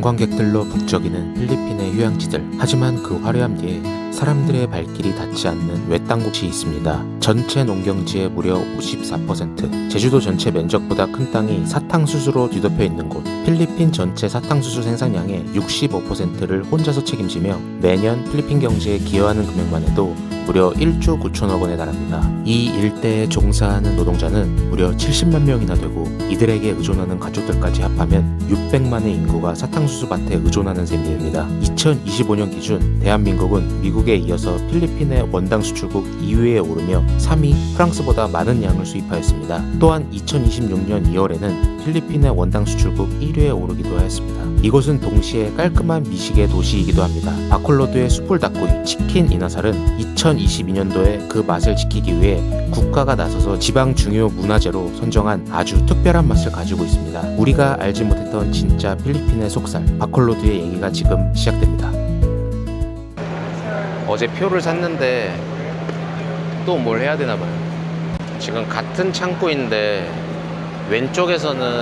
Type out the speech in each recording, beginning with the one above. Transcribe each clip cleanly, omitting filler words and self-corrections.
관광객들로 북적이는 필리핀의 휴양지들. 하지만 그 화려함 뒤에 사람들의 발길이 닿지 않는 외딴 곳이 있습니다. 전체 농경지의 무려 54%, 제주도 전체 면적보다 큰 땅이 사탕수수로 뒤덮여 있는 곳. 필리핀 전체 사탕수수 생산량의 65%를 혼자서 책임지며 매년 필리핀 경제에 기여하는 금액만 해도 무려 1조 9천억 원에 달합니다. 이 일대에 종사하는 노동자는 무려 70만 명이나 되고 이들에게 의존하는 가족들까지 합하면 600만의 인구가 사탕수수 밭에 의존하는 셈이 됩니다. 2025년 기준 대한민국은 미국에 이어서 필리핀의 원당 수출국 2위에 오르며 3위 프랑스보다 많은 양을 수입하였습니다. 또한 2026년 2월에는 필리핀의 원당 수출국 1위에 오르기도 하였습니다. 이곳은 동시에 깔끔한 미식의 도시이기도 합니다. 바콜로드의 숯불 닭구이, 치킨 이나살은 2022년도에 그 맛을 지키기 위해 국가가 나서서 지방 중요 문화재로 선정한 아주 특별한 맛을 가지고 있습니다. 우리가 알지 못했던 진짜 필리핀의 속살, 바콜로드의 얘기가 지금 시작됩니다. 어제 표를 샀는데 또 뭘 해야 되나 봐요. 지금 같은 창구인데 왼쪽에서는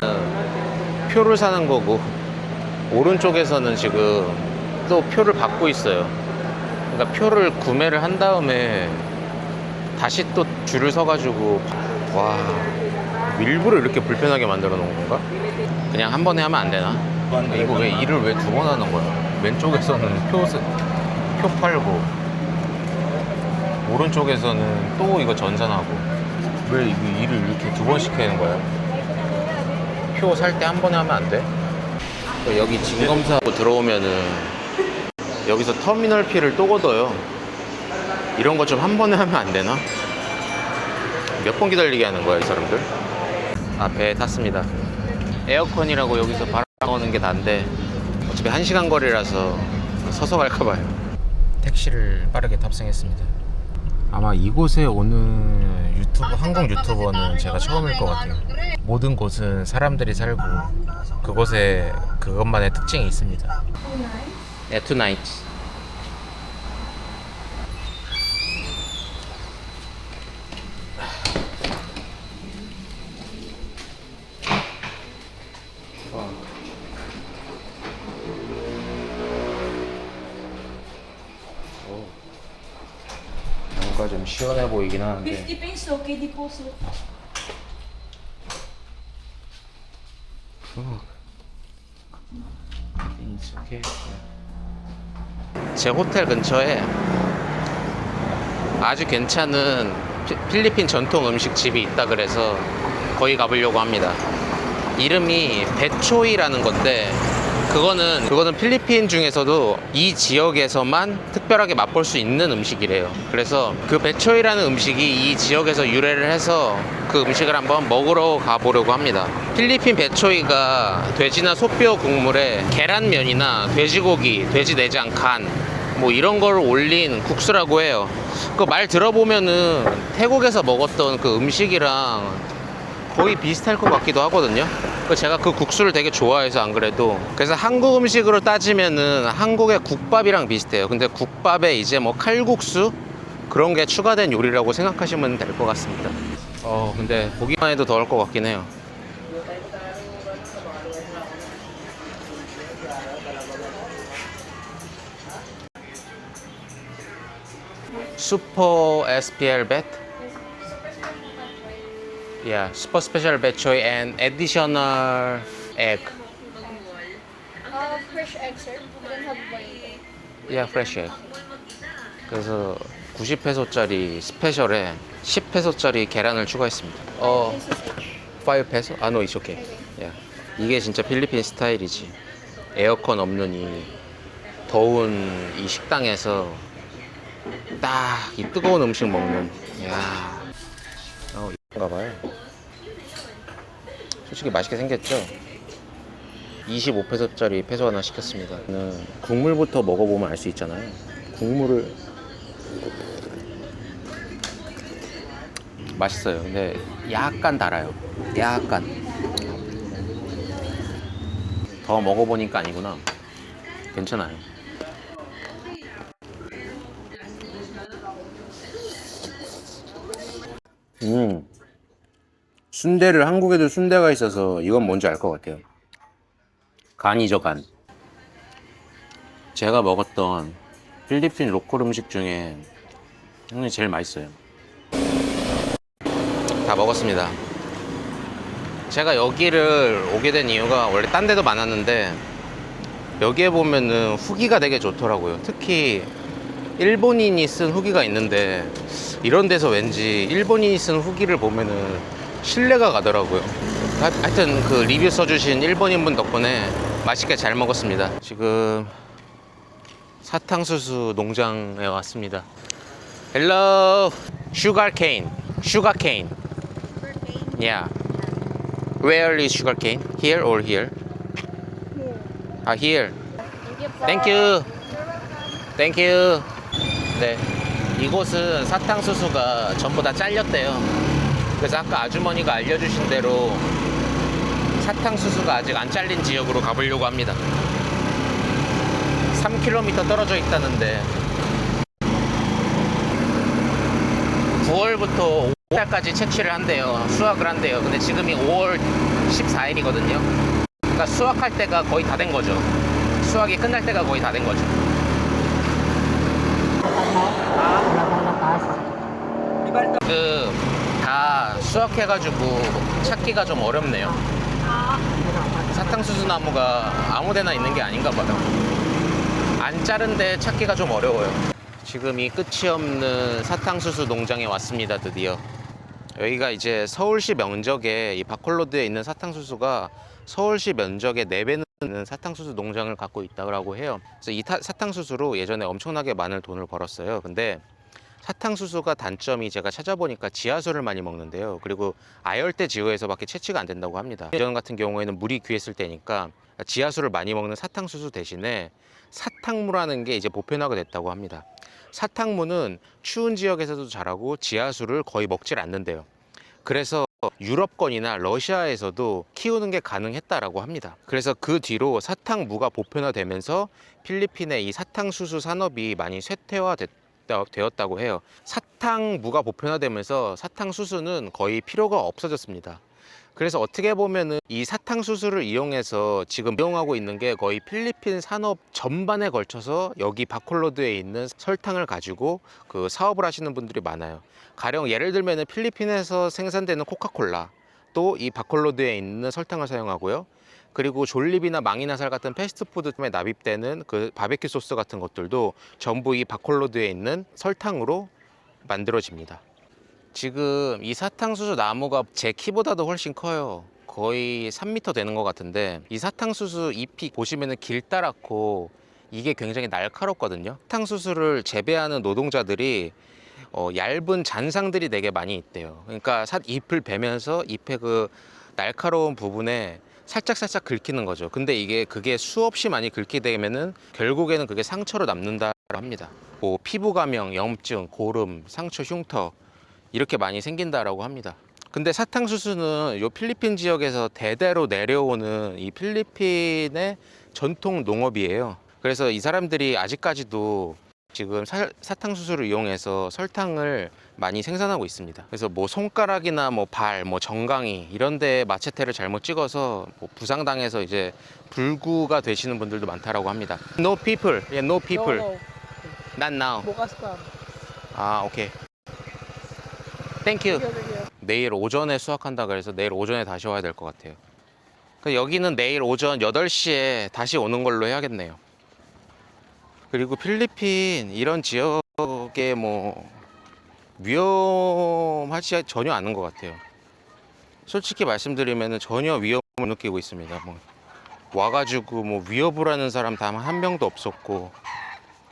표를 사는 거고 오른쪽에서는 지금 또 표를 받고 있어요. 그러니까 표를 구매를 한 다음에 다시 또 줄을 서가지고, 와, 일부러 이렇게 불편하게 만들어 놓은 건가? 그냥 한 번에 하면 안 되나? 이거 왜 일을 왜 두 번 하는 거야? 왼쪽에서는 표 팔고 오른쪽에서는 또 이거 전산하고, 왜 이거 일을 이렇게 두 번씩 하는 거야? 표 살 때 한 번에 하면 안 돼? 여기 진검사하고 들어오면은 여기서 터미널 피를 또 걷어요. 이런 거 좀 한 번에 하면 안 되나? 몇 번 기다리게 하는 거야 이 사람들? 아, 배에 탔습니다. 에어컨이라고 여기서 바람 나오는 게 난데 어차피 1시간 거리라서 서서 갈까 봐요. 택시를 빠르게 탑승했습니다. 아마 이곳에 오는 한국 유튜버는 제가 처음일 것 같아요. 모든 곳은 사람들이 살고 그곳에 그것만의 특징이 있습니다. 네, two nights. 뭔가 좀 시원해 보이긴 하는데 50 peso, okay, deposit. 제 호텔 근처에 아주 괜찮은 필리핀 전통 음식집이 있다 그래서 거기 가보려고 합니다. 이름이 베초이라는 건데 그거는 필리핀 중에서도 이 지역에서만 특별하게 맛볼 수 있는 음식이래요. 그래서 그 베초이라는 음식이 이 지역에서 유래를 해서 그 음식을 한번 먹으러 가보려고 합니다. 필리핀 베초이가 돼지나 소뼈 국물에 계란면이나 돼지고기, 돼지 내장, 간 뭐 이런 걸 올린 국수라고 해요. 그 말 들어보면은 태국에서 먹었던 그 음식이랑 거의 비슷할 것 같기도 하거든요. 제가 그 국수를 되게 좋아해서 안 그래도. 그래서 한국 음식으로 따지면은 한국의 국밥이랑 비슷해요. 근데 국밥에 이제 뭐 칼국수 그런 게 추가된 요리라고 생각하시면 될 것 같습니다. 근데 보기만 해도 더울 것 같긴 해요. 슈퍼 SPL 벳? Yeah, super special batchoy and additional egg. Fresh egg, sir. We don't have boiled. Yeah, fresh egg. 그래서 90페소짜리 스페셜에 10페소짜리 계란을 추가했습니다. 5페소? 아, no, it's okay. Yeah. 이게 진짜 필리핀 스타일이지. 에어컨 없는 이 더운 이 식당에서 딱 이 뜨거운 음식 먹는. 야. 이건가 봐요. 솔직히 맛있게 생겼죠? 25페소짜리 페소 하나 시켰습니다. 국물부터 먹어보면 알 수 있잖아요. 국물을 맛있어요. 근데 약간 달아요. 약간. 더 먹어보니까 아니구나. 괜찮아요. 순대를 한국에도 순대가 있어서 이건 뭔지 알 것 같아요. 간이죠, 간. 제가 먹었던 필리핀 로컬 음식 중에 형님 제일 맛있어요. 다 먹었습니다. 제가 여기를 오게 된 이유가 원래 딴 데도 많았는데 여기에 보면은 후기가 되게 좋더라고요. 특히 일본인이 쓴 후기가 있는데 이런 데서 왠지 일본인이 쓴 후기를 보면은 신뢰가 가더라고요. 하여튼 그 리뷰 써주신 일본인분 덕분에 맛있게 잘 먹었습니다. 지금 사탕수수 농장에 왔습니다. Hello, sugarcane. Sugarcane. Yeah. Where is sugarcane? Here or here? Ah, here. Thank you. Thank you. 네. 이곳은 사탕수수가 전부 다 잘렸대요. 그래서 아까 아주머니가 알려주신 대로 사탕수수가 아직 안 잘린 지역으로 가보려고 합니다. 3km 떨어져 있다는데 9월부터 5월까지 채취를 한대요. 수확을 한대요. 근데 지금이 5월 14일이거든요. 그러니까 수확할 때가 거의 다 된 거죠. 수확이 끝날 때가 거의 다 된 거죠. 다 수확해가지고 찾기가 좀 어렵네요. 사탕수수 나무가 아무데나 있는 게 아닌가 봐요. 안 자른데 찾기가 좀 어려워요. 지금 이 끝이 없는 사탕수수 농장에 왔습니다. 드디어 여기가 이제 서울시 면적에 이 바콜로드에 있는 사탕수수가 서울시 면적의 4배는 되는 사탕수수 농장을 갖고 있다고 해요. 그래서 이 사탕수수로 예전에 엄청나게 많은 돈을 벌었어요. 근데 사탕수수가 단점이 제가 찾아보니까 지하수를 많이 먹는데요. 그리고 아열대 지구에서밖에 채취가 안 된다고 합니다. 예전 같은 경우에는 물이 귀했을 때니까 지하수를 많이 먹는 사탕수수 대신에 사탕무라는 게 이제 보편화가 됐다고 합니다. 사탕무는 추운 지역에서도 자라고 지하수를 거의 먹질 않는데요. 그래서 유럽권이나 러시아에서도 키우는 게 가능했다라고 합니다. 그래서 그 뒤로 사탕무가 보편화되면서 필리핀의 이 사탕수수 산업이 많이 쇠퇴화되었다고 해요. 사탕무가 보편화되면서 사탕수수는 거의 필요가 없어졌습니다. 그래서 어떻게 보면은 이 사탕수수를 이용해서 지금 이용하고 있는 게 거의 필리핀 산업 전반에 걸쳐서 여기 바콜로드에 있는 설탕을 가지고 그 사업을 하시는 분들이 많아요. 가령 예를 들면은 필리핀에서 생산되는 코카콜라 또 이 바콜로드에 있는 설탕을 사용하고요. 그리고 졸리비나 망이나살 같은 패스트푸드에 납입되는 그 바베큐 소스 같은 것들도 전부 이 바콜로드에 있는 설탕으로 만들어집니다. 지금 이 사탕수수 나무가 제 키보다도 훨씬 커요. 거의 3m 되는 것 같은데 이 사탕수수 잎이 보시면은 길다랗고 이게 굉장히 날카롭거든요. 사탕수수를 재배하는 노동자들이 얇은 잔상들이 되게 많이 있대요. 그러니까 잎을 베면서 잎의 그 날카로운 부분에 살짝 긁히는 거죠. 근데 그게 수없이 많이 긁히게 되면은 결국에는 그게 상처로 남는다고 합니다. 뭐 피부 감염, 염증, 고름, 상처, 흉터 이렇게 많이 생긴다라고 합니다. 근데 사탕수수는 요 필리핀 지역에서 대대로 내려오는 이 필리핀의 전통 농업이에요. 그래서 이 사람들이 아직까지도 지금 사탕수수를 이용해서 설탕을 많이 생산하고 있습니다. 그래서 뭐 손가락이나 뭐 발, 뭐 정강이 이런 데 마체테를 잘못 찍어서 뭐 부상당해서 이제 불구가 되시는 분들도 많다라고 합니다. No people. Yeah, no people. No, no. Not now. Bukas pa. 아, 오케이. 땡큐. Sige, sige. 내일 오전에 수확한다 그래서 내일 오전에 다시 와야 될 것 같아요. 여기는 내일 오전 8시에 다시 오는 걸로 해야겠네요. 그리고 필리핀 이런 지역에 뭐 위험하지 전혀 않은 것 같아요. 솔직히 말씀드리면 전혀 위험을 못 느끼고 있습니다. 뭐 와가지고 뭐 위협을 하는 사람 단 한 명도 없었고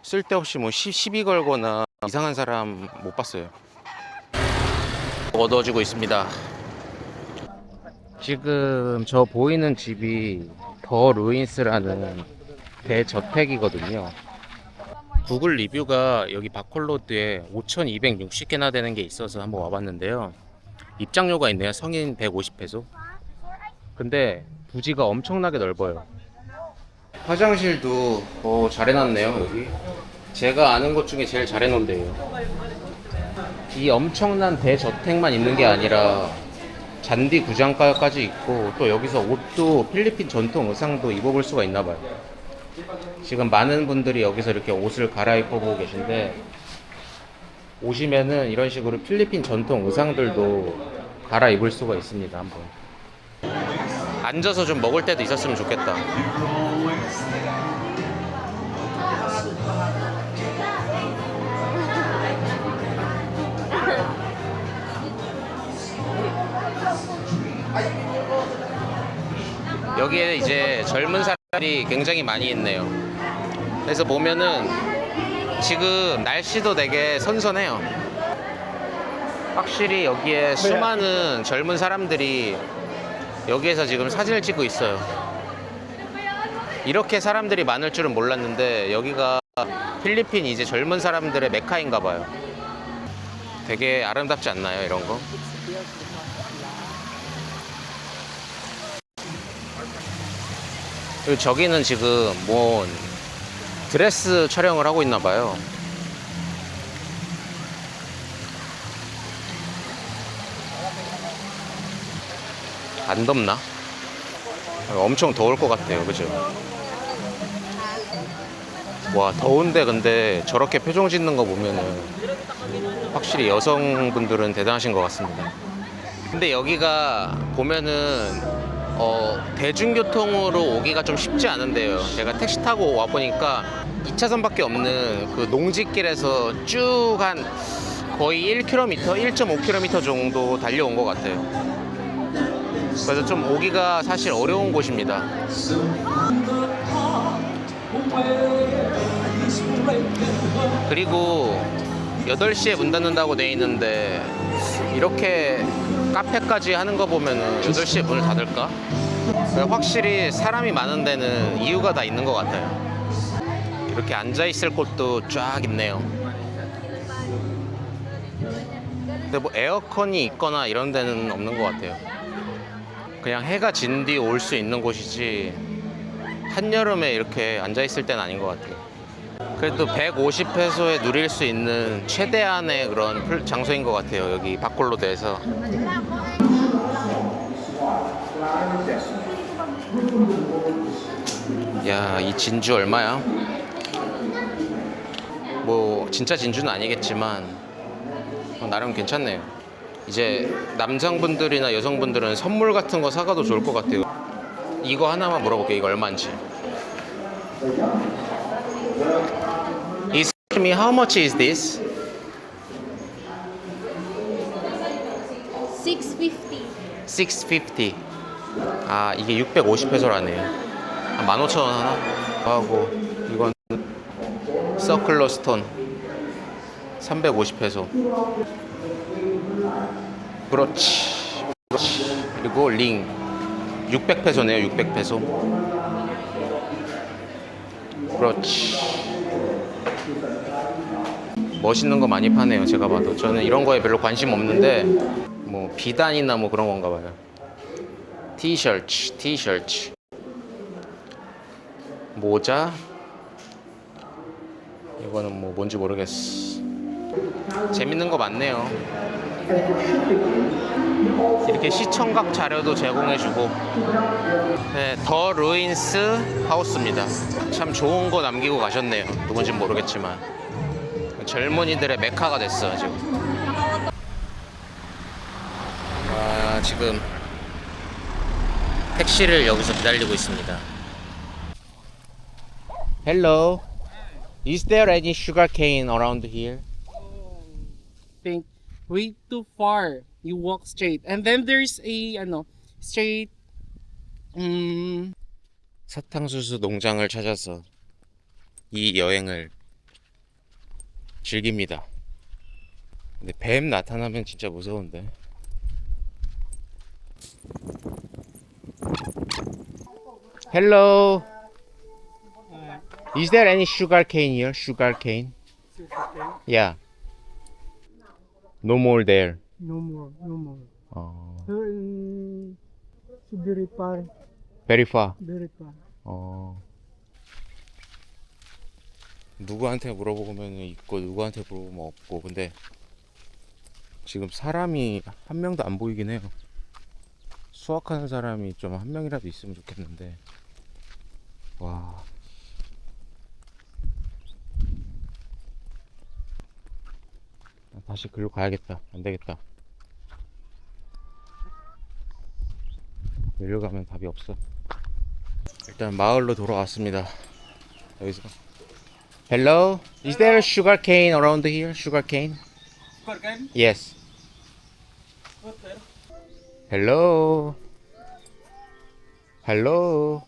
쓸데없이 뭐 시비 걸거나 이상한 사람 못 봤어요. 어두워지고 있습니다. 지금 저 보이는 집이 더 루인스라는 대저택이거든요. 구글 리뷰가 여기 바콜로드에 5,260개나 되는 게 있어서 한번 와봤는데요. 입장료가 있네요. 성인 150페소. 근데 부지가 엄청나게 넓어요. 화장실도 잘 해놨네요. 여기 제가 아는 곳 중에 제일 잘 해놓은데요. 이 엄청난 대저택만 있는 게 아니라 잔디 구장가까지 있고 또 여기서 옷도 필리핀 전통 의상도 입어볼 수가 있나 봐요. 지금 많은 분들이 여기서 이렇게 옷을 갈아입고 보고 계신데, 오시면은 이런 식으로 필리핀 전통 의상들도 갈아입을 수가 있습니다. 한번 앉아서 좀 먹을 때도 있었으면 좋겠다. 여기에 이제 젊은 사람들이 굉장히 많이 있네요. 그래서 보면은 지금 날씨도 되게 선선해요. 확실히 여기에 수많은 젊은 사람들이 여기에서 지금 사진을 찍고 있어요. 이렇게 사람들이 많을 줄은 몰랐는데 여기가 필리핀 이제 젊은 사람들의 메카인가 봐요. 되게 아름답지 않나요, 이런 거? 그리고 저기는 지금 뭔 드레스 촬영을 하고 있나 봐요. 안 덥나? 엄청 더울 것 같아요. 그죠? 와, 더운데 근데 저렇게 표정 짓는 거 보면은 확실히 여성분들은 대단하신 것 같습니다. 근데 여기가 보면은 대중교통으로 오기가 좀 쉽지 않은데요. 제가 택시 타고 와보니까 2차선밖에 없는 그 농지길에서 쭉 한 거의 1km, 1.5km 정도 달려온 것 같아요. 그래서 좀 오기가 사실 어려운 곳입니다. 그리고 8시에 문 닫는다고 돼 있는데 이렇게 카페까지 하는 거 보면은 8시에 문을 닫을까? 확실히 사람이 많은 데는 이유가 다 있는 것 같아요. 이렇게 앉아 있을 곳도 쫙 있네요. 근데 뭐 에어컨이 있거나 이런 데는 없는 것 같아요. 그냥 해가 진 뒤 올 수 있는 곳이지 한여름에 이렇게 앉아 있을 때는 아닌 것 같아요. 그래도 150페소에 누릴 수 있는 최대한의 그런 장소인 것 같아요. 여기 바콜로드에서. 야, 이 진주 얼마야? 뭐 진짜 진주는 아니겠지만 나름 괜찮네요. 이제 남성분들이나 여성분들은 선물 같은 거 사가도 좋을 것 같아요. 이거 하나만 물어볼게요. 이거 얼마인지. Excuse me, how much is this? 650. 650. 아, 이게 650페소라네요. 한 15,000원 하나? 하고 이건 서클러 스톤 350페소. 그렇지. 그리고 링 600페소네요. 600페소. 그렇지. 멋있는 거 많이 파네요. 제가 봐도 저는 이런 거에 별로 관심 없는데 뭐 비단이나 뭐 그런 건가 봐요. 티셔츠 모자, 이거는 뭐 뭔지 모르겠어. 재밌는 거 많네요. 이렇게 시청각 자료도 제공해주고. 네, 더 루인스 하우스입니다. 참 좋은 거 남기고 가셨네요. 누군지 모르겠지만 젊은이들의 메카가 됐어요 지금. 지금 택시를 여기서 기다리고 있습니다. Hello, is there any sugar cane around here? Think way too far. You walk straight, and then there's a straight. 사탕수수 농장을 찾아서 이 여행을 즐깁니다. 근데 뱀 나타나면 진짜 무서운데. Hello. Is there any sugar cane here? Sugar cane? Yeah. No more there. No more, no more. 어, Very far, very far. very far. 누구한테 물어보면 있고 누구한테 물어보면 없고. 근데 지금 사람이 한 명도 안 보이긴 해요. 수확하는 사람이 좀 한 명이라도 있으면 좋겠는데. 와, 다시 글로 가야겠다. 안 되겠다. 여기로 가면 답이 없어. 일단 마을로 돌아왔습니다. 여기서. Hello, is there sugar cane around here? Sugar cane? Sugarcane? Yes. What there? Hello. Hello.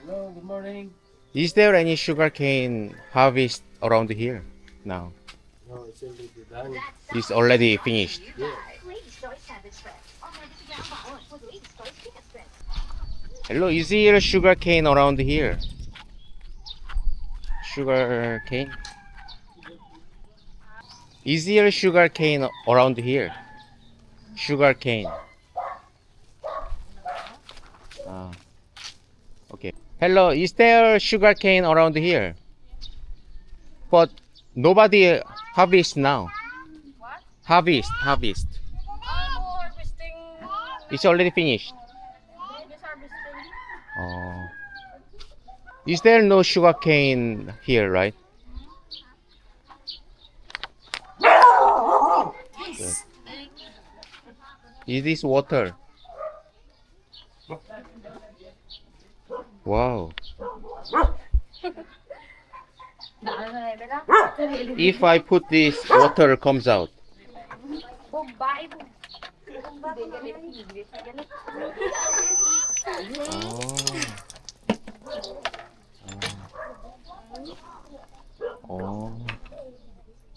Hello, good morning. Is there any sugar cane harvest around here now? No, it's already done. It's already finished. Hello, is there sugar cane around here? Sugar cane? Is there sugar cane around here? Sugar cane. Ah, okay. Hello, is there sugar cane around here? But nobody harvest now. What? Harvest. Harvesting. It's already finished. Just harvesting. Oh. Is there no sugar cane here, right? Yes. Is this water? Wow. If I put this, water comes out.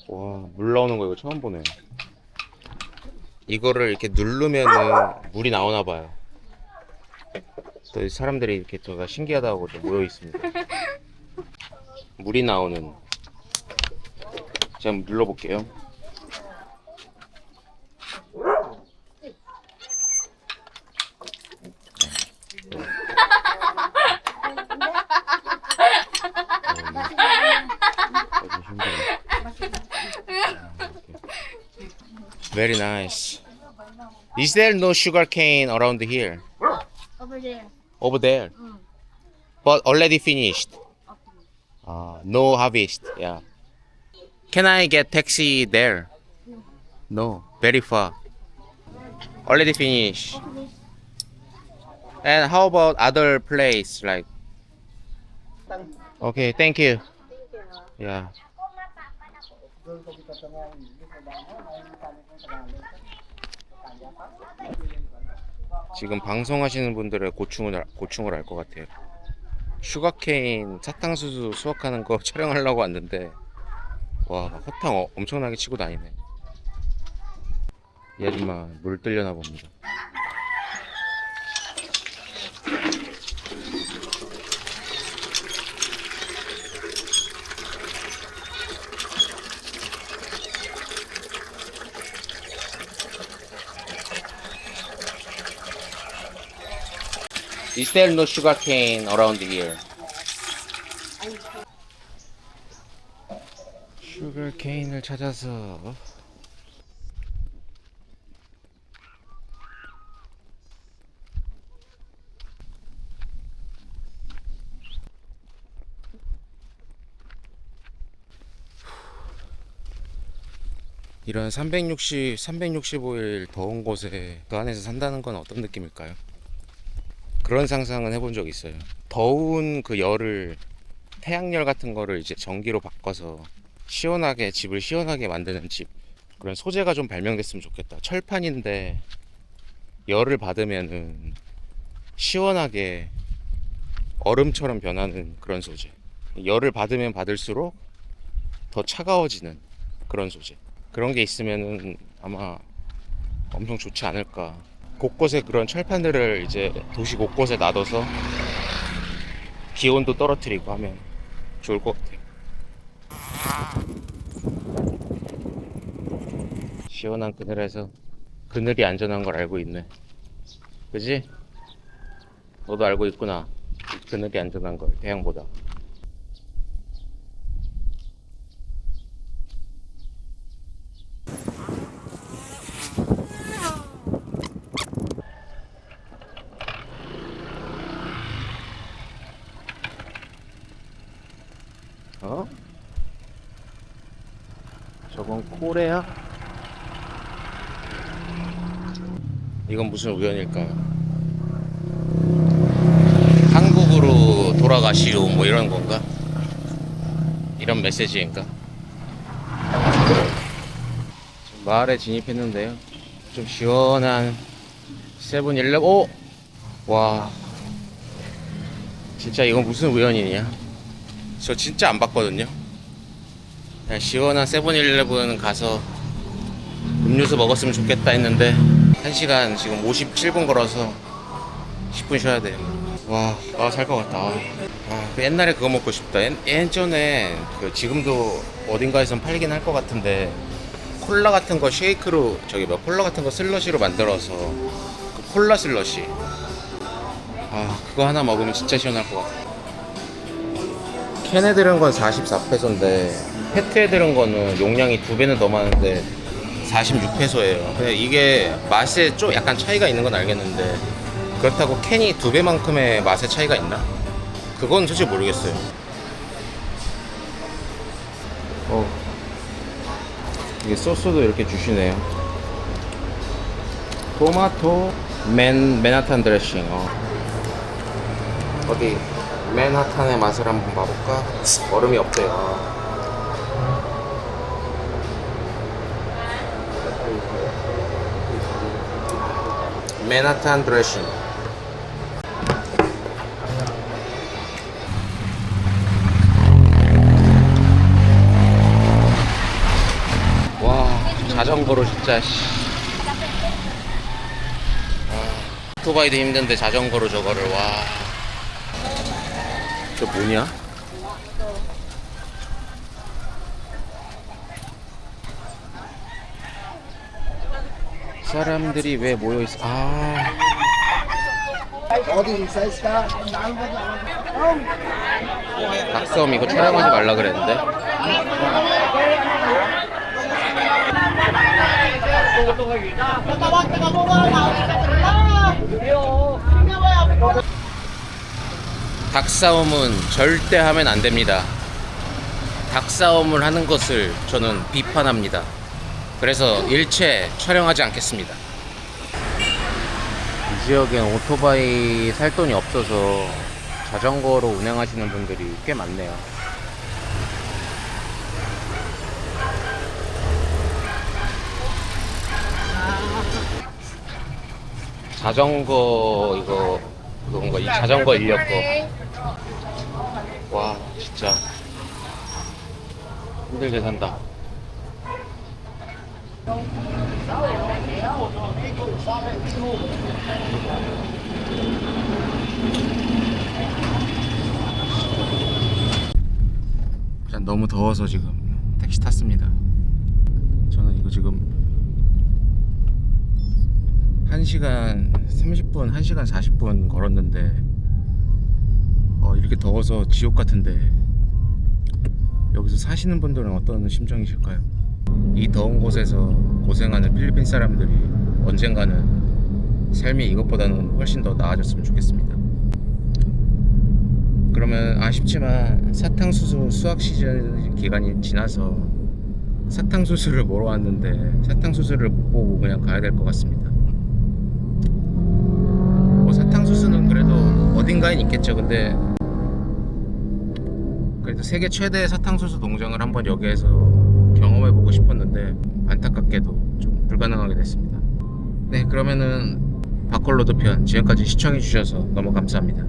와, 물 나오는 거 이거 처음 보네. 이거를 이렇게 누르면은 물이 나오나 봐요. 또 사람들이 이렇게 제가 신기하다고 좀 모여 있습니다. 물이 나오는. 제가 한번 눌러볼게요. Very nice. Is there no sugar cane around here? Over there. Over there. But already finished. No harvest. Yeah. Can I get taxi there? No. Very far. Already finished. And how about other place like? Okay, thank you. Yeah. 지금 방송하시는 분들의 고충을 알 것 같아요. 슈가케인 사탕수수 수확하는 거 촬영하려고 왔는데 와 허탕 엄청나게 치고 다니네. 이 아줌마 물 들려나 봅니다. Is there no sugar cane around here? 슈가 케인을 찾아서 이런 365일 더운 곳에 그 안에서 산다는 건 어떤 느낌일까요? 그런 상상은 해본 적 있어요. 더운 그 열을 태양열 같은 거를 이제 전기로 바꿔서 시원하게 집을 시원하게 만드는 집, 그런 소재가 좀 발명됐으면 좋겠다. 철판인데 열을 받으면은 시원하게 얼음처럼 변하는 그런 소재. 열을 받으면 받을수록 더 차가워지는 그런 소재. 그런 게 있으면은 아마 엄청 좋지 않을까. 곳곳에 그런 철판들을 이제 도시 곳곳에 놔둬서 기온도 떨어뜨리고 하면 좋을 것 같아요. 시원한 그늘에서 그늘이 안전한 걸 알고 있네. 그지? 너도 알고 있구나. 그늘이 안전한 걸 태양보다. 저건 코레아? 이건 무슨 우연일까? 한국으로 돌아가시오 뭐 이런 건가? 이런 메시지인가? 지금 마을에 진입했는데요. 좀 시원한 세븐일레븐. 오! 와, 진짜 이건 무슨 우연이냐? 저 진짜 안 봤거든요. 그냥 시원한 세븐일레븐 가서 음료수 먹었으면 좋겠다 했는데 1시간 지금 57분 걸어서 10분 쉬어야 돼요. 와, 살 것 같다. 그 옛날에 그거 먹고 싶다. 예전에 지금도 어딘가에선 팔긴 할 것 같은데 콜라 같은 거 쉐이크로 콜라 같은 거 슬러시로 만들어서 그 콜라 슬러시. 그거 하나 먹으면 진짜 시원할 것 같아. 캔에 들은 건 44페소인데 페트에 들은 거는 용량이 2배는 더 많은데 46페소예요. 근데 이게 맛에 좀 약간 차이가 있는 건 알겠는데 그렇다고 캔이 2배만큼의 맛의 차이가 있나? 그건 솔직히 모르겠어요. 이게 소스도 이렇게 주시네요. 토마토 맨하탄 드레싱. 어디 맨하탄의 맛을 한번 봐볼까? 얼음이 없대요. 맨하탄 드레싱. 와, 자전거로 진짜 오토바이도 힘든데 자전거로 저거를. 와, 저 뭐냐? 사람들이 왜 모여있어? 닭싸움 이거 촬영하지 말라 그랬는데. 닭싸움은 절대 하면 안 됩니다. 닭싸움을 하는 것을 저는 비판합니다. 그래서 일체 촬영하지 않겠습니다. 이 지역엔 오토바이 살 돈이 없어서 자전거로 운행하시는 분들이 꽤 많네요. 자전거 그건가? 이 자전거 인력 거. 와, 진짜 힘들게 산다. 일단 너무 더워서 지금 택시 탔습니다. 저는 이거 지금 1시간 30분, 1시간 40분 걸었는데 이렇게 더워서 지옥 같은데 여기서 사시는 분들은 어떤 심정이실까요? 이 더운 곳에서 고생하는 필리핀 사람들이 언젠가는 삶이 이것보다는 훨씬 더 나아졌으면 좋겠습니다. 그러면 아쉽지만 사탕수수 수확 시즌 기간이 지나서 사탕수수를 보러 왔는데 사탕수수를 못 보고 그냥 가야 될 것 같습니다. 사탕수수는 그래도 어딘가엔 있겠죠. 근데 그래도 세계 최대 사탕수수 농장을 한번 여기에서 경험해보고 싶었는데 안타깝게도 좀 불가능하게 됐습니다. 네, 그러면은 바콜로드 편 지금까지 시청해주셔서 너무 감사합니다.